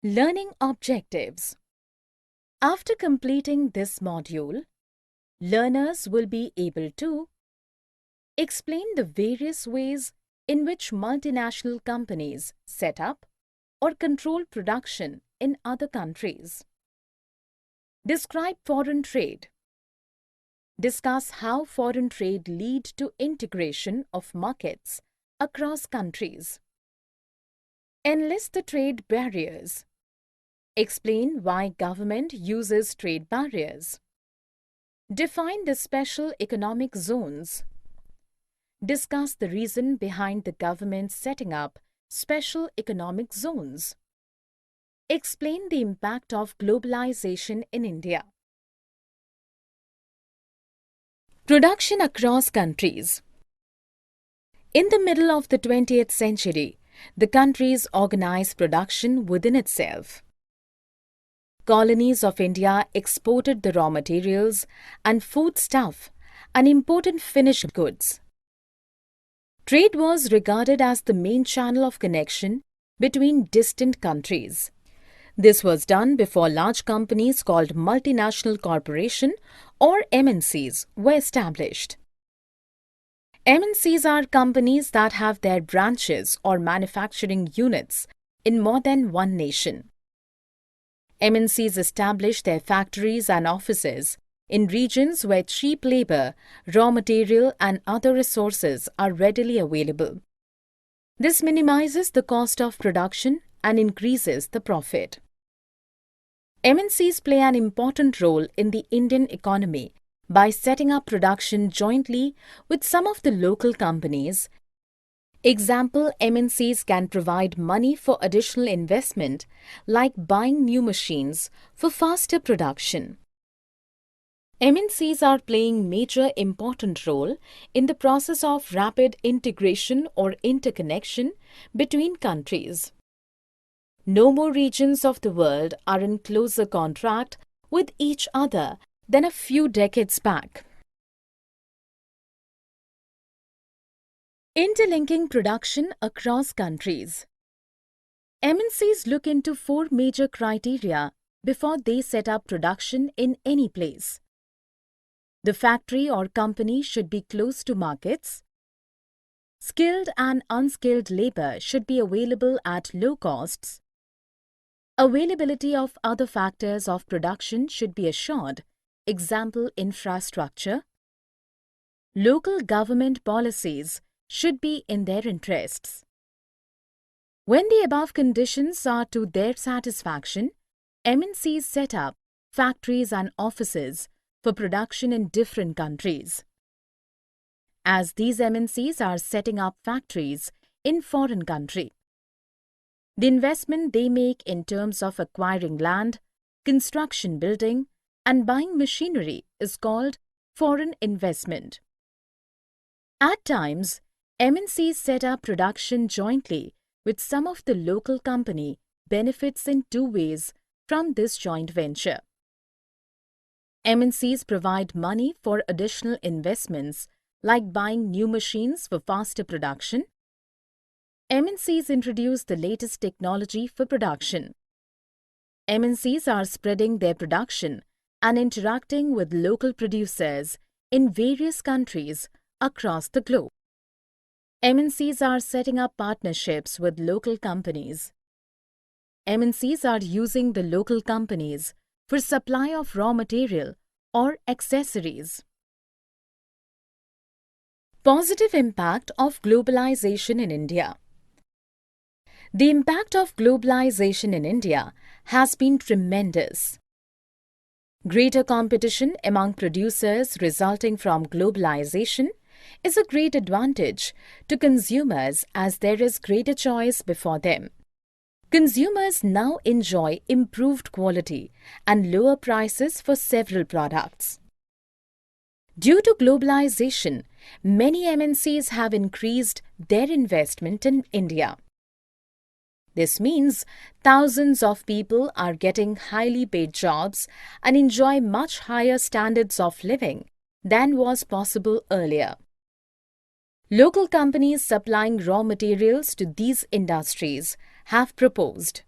Learning objectives. After completing this module, learners will be able to explain the various ways in which multinational companies set up or control production in other countries. Describe foreign trade. Discuss how foreign trade lead to integration of markets across countries. Enlist the trade barriers. Explain why government uses trade barriers. Define the special economic zones. Discuss the reason behind the government setting up special economic zones. Explain the impact of globalization in India. Production across countries. In the middle of the 20th century, the countries organized production within itself. Colonies of India exported the raw materials and foodstuff and imported finished goods. Trade was regarded as the main channel of connection between distant countries. This was done before large companies called multinational corporations or MNCs were established. MNCs are companies that have their branches or manufacturing units in more than one nation. MNCs establish their factories and offices in regions where cheap labor, raw material and other resources are readily available. This minimizes the cost of production and increases the profit. MNCs play an important role in the Indian economy by setting up production jointly with some of the local companies. Example, MNCs can provide money for additional investment, like buying new machines for faster production. MNCs are playing major important role in the process of rapid integration or interconnection between countries. No more regions of the world are in closer contact with each other than a few decades back. Interlinking production across countries. MNCs look into four major criteria before they set up production in any place. The factory or company should be close to markets. Skilled and unskilled labor should be available at low costs. Availability of other factors of production should be assured, example infrastructure. Local government policies should be in their interests. When the above conditions are to their satisfaction, MNCs set up factories and offices for production in different countries. As these MNCs are setting up factories in foreign country, the investment they make in terms of acquiring land, construction building, and buying machinery is called foreign investment. At times, MNCs set up production jointly with some of the local company benefits in two ways from this joint venture. MNCs provide money for additional investments like buying new machines for faster production. MNCs introduce the latest technology for production. MNCs are spreading their production and interacting with local producers in various countries across the globe. MNCs are setting up partnerships with local companies. MNCs are using the local companies for supply of raw material or accessories. Positive impact of globalization in India. The impact of globalization in India has been tremendous. Greater competition among producers resulting from globalization is a great advantage to consumers as there is greater choice before them. Consumers now enjoy improved quality and lower prices for several products. Due to globalization, many MNCs have increased their investment in India. This means thousands of people are getting highly paid jobs and enjoy much higher standards of living than was possible earlier. Local companies supplying raw materials to these industries have proposed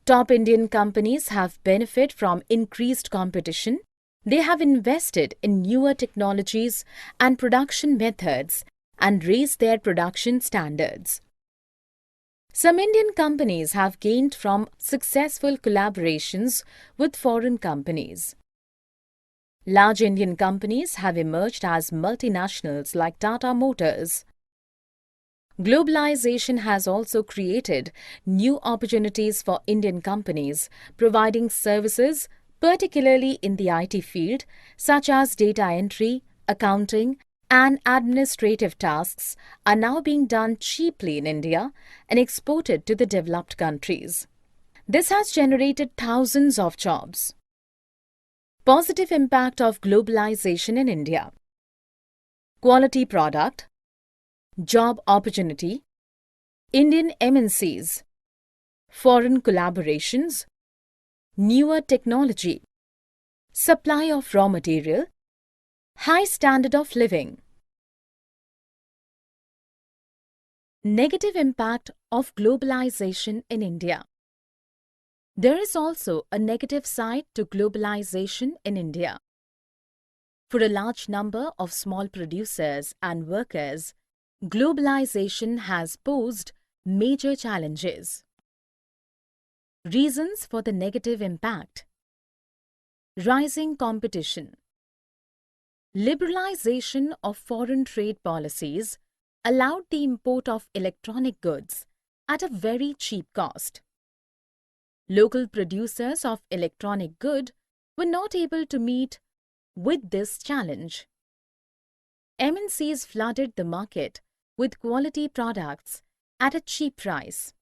Top Indian companies have benefited from increased competition. They have invested in newer technologies and production methods and raised their production standards. Some Indian companies have gained from successful collaborations with foreign companies. Large Indian companies have emerged as multinationals like Tata Motors. Globalization has also created new opportunities for Indian companies, providing services, particularly in the IT field, such as data entry, accounting, and administrative tasks, are now being done cheaply in India and exported to the developed countries. This has generated thousands of jobs. Positive impact of globalization in India. Quality product, job opportunity, Indian MNCs, foreign collaborations, newer technology, supply of raw material, high standard of living. Negative impact of globalization in India. There is also a negative side to globalization in India. For a large number of small producers and workers, globalization has posed major challenges. Reasons for the negative impact. Rising competition. Liberalization of foreign trade policies allowed the import of electronic goods at a very cheap cost. Local producers of electronic goods were not able to meet with this challenge. MNCs flooded the market with quality products at a cheap price.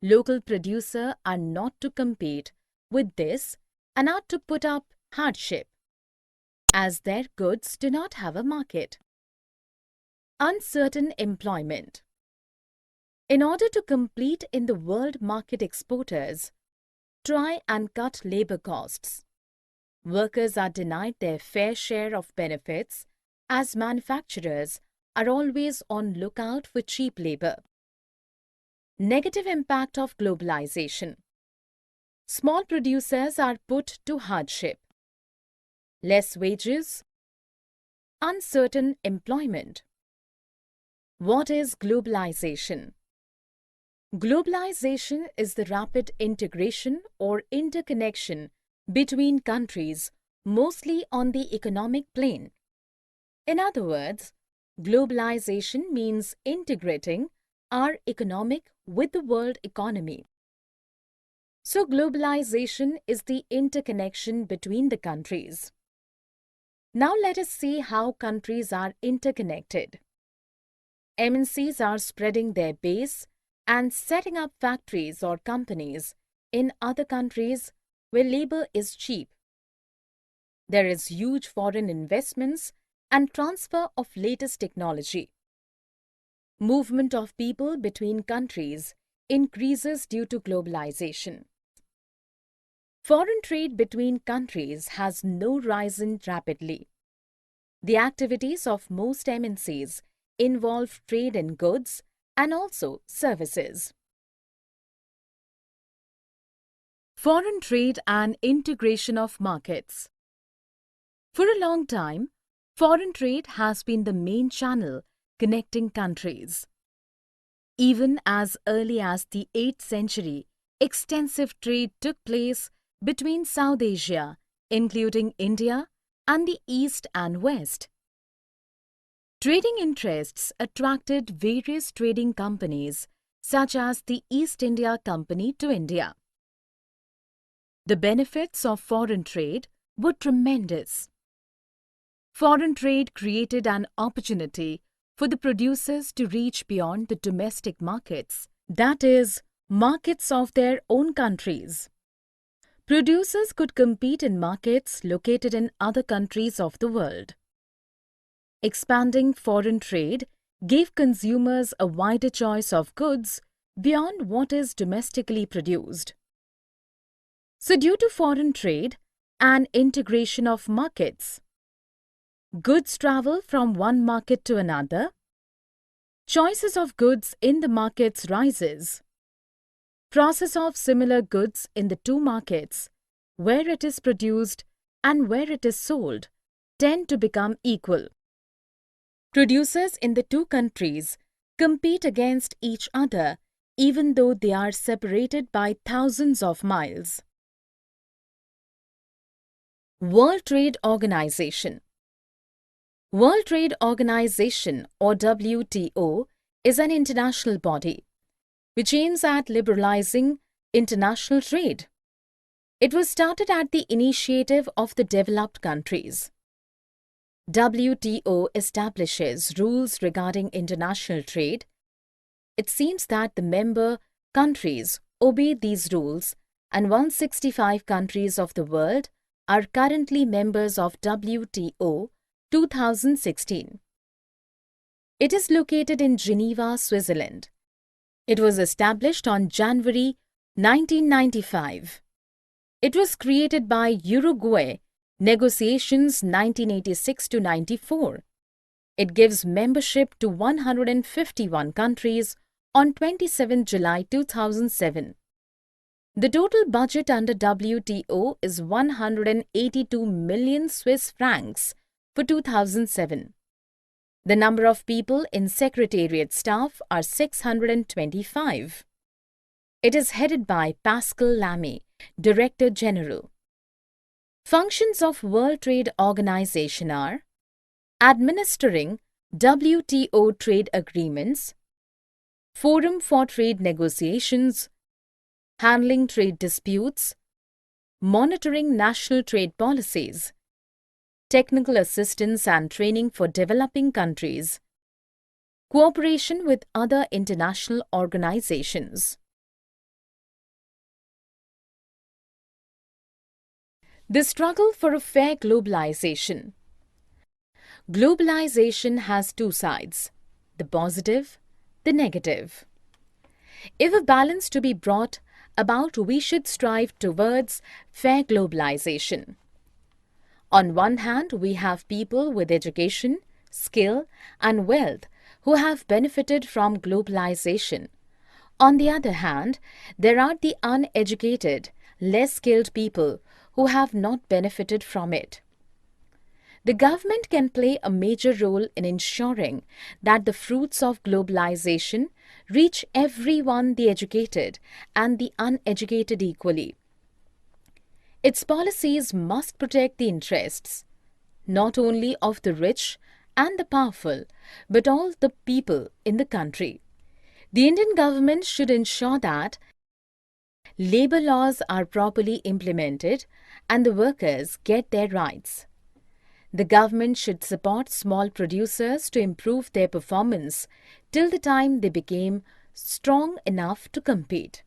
Local producers are not to compete with this and are to put up hardship, as their goods do not have a market. Uncertain employment. In order to compete in the world market, exporters try and cut labor costs. Workers are denied their fair share of benefits as manufacturers are always on lookout for cheap labor. Negative impact of globalization. Small producers are put to hardship. Less wages. Uncertain employment. What is globalization? Globalization is the rapid integration or interconnection between countries, mostly on the economic plane. In other words, globalization means integrating our economic with the world economy. So globalization is the interconnection between the countries. Now let us see how countries are interconnected. MNCs are spreading their base and setting up factories or companies in other countries where labor is cheap. There is huge foreign investments and transfer of latest technology. Movement of people between countries increases due to globalization. Foreign trade between countries has now risen rapidly. The activities of most MNCs involve trade in goods and also services. Foreign trade and integration of markets. For a long time, foreign trade has been the main channel connecting countries. Even as early as the 8th century, extensive trade took place between South Asia, including India, and the East and West. Trading interests attracted various trading companies such as the East India Company to India. The benefits of foreign trade were tremendous. Foreign trade created an opportunity for the producers to reach beyond the domestic markets, that is, markets of their own countries. Producers could compete in markets located in other countries of the world. Expanding foreign trade gave consumers a wider choice of goods beyond what is domestically produced. So, due to foreign trade and integration of markets, goods travel from one market to another. Choices of goods in the markets rises. Process of similar goods in the two markets, where it is produced and where it is sold, tend to become equal. Producers in the two countries compete against each other even though they are separated by thousands of miles. World Trade Organization. World Trade Organization, or WTO, is an international body which aims at liberalizing international trade. It was started at the initiative of the developed countries. WTO establishes rules regarding international trade. It seems that the member countries obey these rules, and 165 countries of the world are currently members of WTO 2016. It is located in Geneva, Switzerland. It was established on January 1995. It was created by Uruguay Negotiations 1986 to 94. It gives membership to 151 countries on 27 July 2007. The total budget under WTO is 182 million Swiss francs for 2007. The number of people in Secretariat staff are 625. It is headed by Pascal Lamy, Director General. Functions of World Trade Organization are administering WTO trade agreements, forum for trade negotiations, handling trade disputes, monitoring national trade policies, technical assistance and training for developing countries, cooperation with other international organizations. The struggle for a fair globalization. Globalization has two sides, the positive, the negative. If a balance to be brought about, we should strive towards fair globalization. On one hand, we have people with education, skill, and wealth who have benefited from globalization. On the other hand, there are the uneducated, less skilled people who have not benefited from it. The government can play a major role in ensuring that the fruits of globalization reach everyone, the educated and the uneducated, equally. Its policies must protect the interests not only of the rich and the powerful, but all the people in the country. The Indian government should ensure that labor laws are properly implemented and the workers get their rights. The government should support small producers to improve their performance till the time they became strong enough to compete.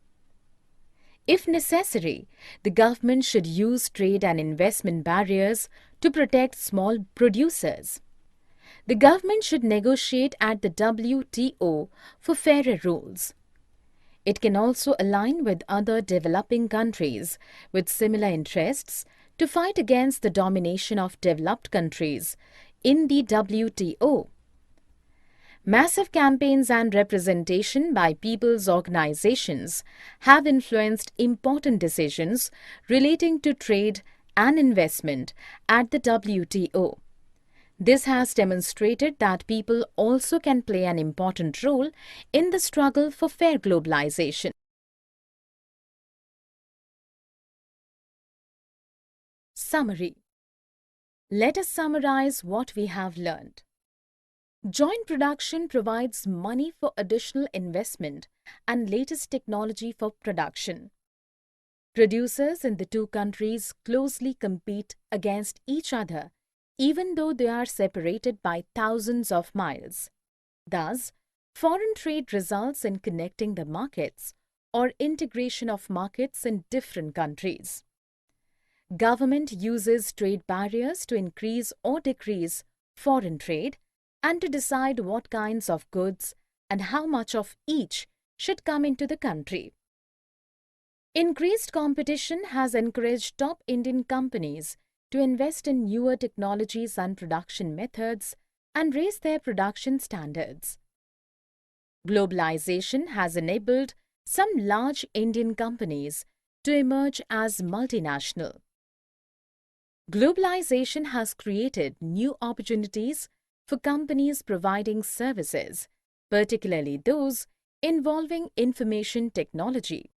If necessary, the government should use trade and investment barriers to protect small producers. The government should negotiate at the WTO for fairer rules. It can also align with other developing countries with similar interests to fight against the domination of developed countries in the WTO. Massive campaigns and representation by people's organizations have influenced important decisions relating to trade and investment at the WTO. This has demonstrated that people also can play an important role in the struggle for fair globalization. Summary. Let us summarize what we have learned. Joint production provides money for additional investment and latest technology for production. Producers in the two countries closely compete against each other, even though they are separated by thousands of miles. Thus, foreign trade results in connecting the markets or integration of markets in different countries. Government uses trade barriers to increase or decrease foreign trade and to decide what kinds of goods and how much of each should come into the country. Increased competition has encouraged top Indian companies to invest in newer technologies and production methods and raise their production standards. Globalization has enabled some large Indian companies to emerge as multinational. Globalization has created new opportunities for companies providing services, particularly those involving information technology.